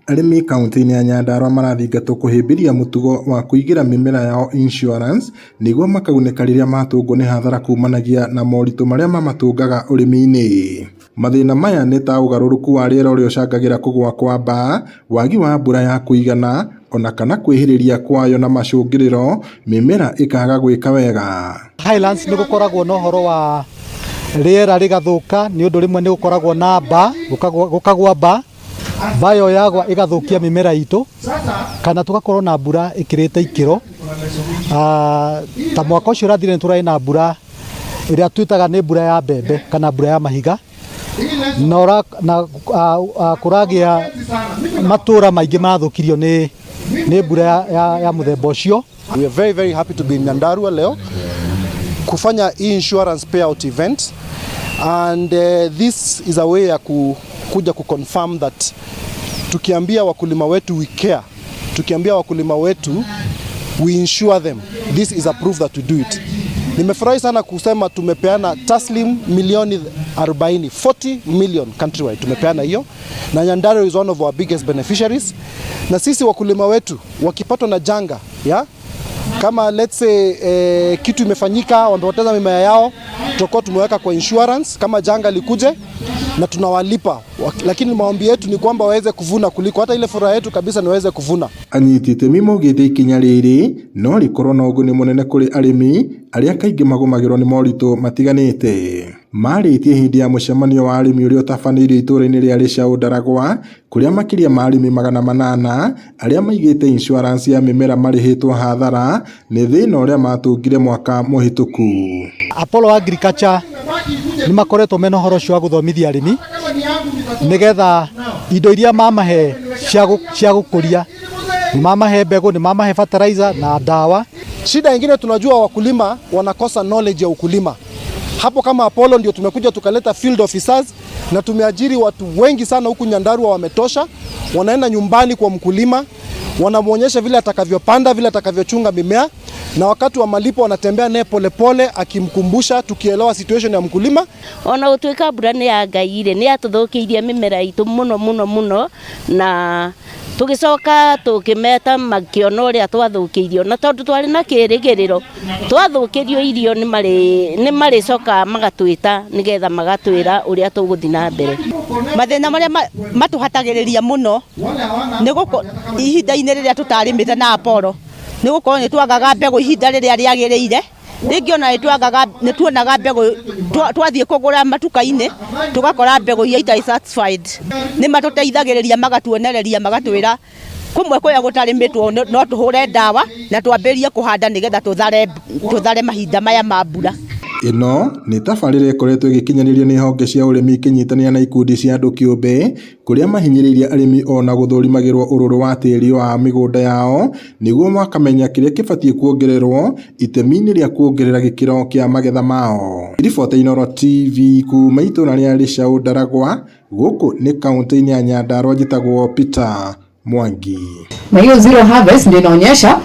Arĩmi kaunti-inĩ ya Nyandarua marathingatwo kũhĩmbĩria mũtugo wa kũigĩra mĩmera yao insurance nĩguo makagunĩka rĩrĩa matũngwo nĩ hathara kumanagia na moritũ marĩa mamatũngaga ũrĩmi-inĩ. Mathĩna maya nĩ ta ũgarũrũku wa rĩera ũrĩa ũcangagĩra kũgũa kwa mbaa, wagi wa mbura ya kũigana, ona kana kwĩhĩrĩria kwayo na macũngĩrĩro, mĩmera ĩkaga gwĩka wega. Highlands nĩ gũkoragwo na ũhoro wa rĩera rĩgathũka nĩ ũndũ rĩmwe nĩ gũkoragwo na mbaa, gũkagwa mbaa, bayo yagwa igathukia mimera itu kana tugakorwo na mbura ikirite ikiro. Ta mwaka ucio rathire turai na mbura iria twitaga ni mbura ya mbembe kana mbura ya mahiga na kuragia matura maingi mathukirio ni mbura ya muthemba ucio. We are very happy to be in Nyandarua leo kufanya insurance payout event, and this is a way ya kuja kuconfirm that tukiambia wakulima wetu we care, tukiambia wakulima wetu we insure them, this is a proof that we do it. Nimefurahi sana kusema tumepeana taslim milioni 40 million countrywide, tumepeana hiyo, na Nyandarua is one of our biggest beneficiaries. Na sisi wakulima wetu wakipatwa na janga kama let's say kitu imefanyika, wamepoteza mimea yao, tutakuwa tumeweka kwa insurance kama janga likuje na tunawalipa, lakini maombi yetu ni kwamba waweze kuvuna kuliko hata ile furaha yetu kabisa ni waweze kuvuna. Anyitite mimogete ikinya riri no rikorwo na uguni munene kuri arimi aria kaingi magumagirwo ni moritũ matiganite. Maritie hindi ya mucemanio wa arimi uria utafanĩirio itũra-inĩ rĩa Rĩcaũ Ndaragwa, kuria makiria ma arimi 800 aria maigite insurance ya mimera marĩhĩtwo hathara ni thĩna uria matũngire mwaka mũhĩtũku. Apollo Agriculture ni makoretwo mena horo cio guthomithia arimi nigetha indo iria mamahe cia gũkũria, ni mamahe mbegu, ni mamahe fertilizer na dawa. Shida nyingine tunajua wakulima wanakosa knowledge ya ukulima. Hapo kama Apollo ndio tumekuja tukaleta field officers na tumeajiri watu wengi sana huku Nyandarua, wametosha, wanaenda nyumbani kwa mkulima, wanamuonyesha vile atakavyopanda, vile atakavyochunga mimea, na wakati wa malipo wanatembea naye polepole akimkumbusha, tukielewa situation ya mkulima. Ona utuika mbura ni ya Ngai ni atuthukiirie mimera itu muno na tugicoka tukimeta makiona uria twathukiirio, na tondu twari na kirigiriro twathukirio irio ni maricoka magatwita nigetha magatwira uria tuguthi na mbere. Mathina maria matuhatagiriria muno ni guko ihinda-ini riria tutarimite na Apollo ni gukorwo ni twagaga mbegu ihinda riria riagiriire. Ringi ona ni tuonaga mbegu twathie kugura matuka-ini tugakora mbegu iria itai satisfied. Ni matuteithagiriria magatuonereria magatwira kumwe kuya gutarimitwo no tuhure dawa na twambirie kuhanda nigetha tuthare mahinda maya ma mbura. Ino nĩ tabarĩra ĩkoretwo ĩgĩkinyanĩrio nĩ honge cia ũrĩmi ikinyitanĩra na ikundi cia andũ kĩũmbe kuria mahinyĩrĩirie arĩmi ona gũthũrimagĩrwo ũrũrũ wa tĩri wa mĩgũnda yao nĩguo makamenya kĩrĩa kĩbatiĩ kuongererwo itemi-inĩ rĩa kuongerera gĩkĩro kĩa magetha mao. Riboti Inooro TV kuma itũra rĩa Rĩcaũ Ndaragwa, gũkũ nĩ kaunti-inĩ ya Nyandarua, njĩtagwo Peter Mwangi. Na hiyo zero harvest ndio inaonyesha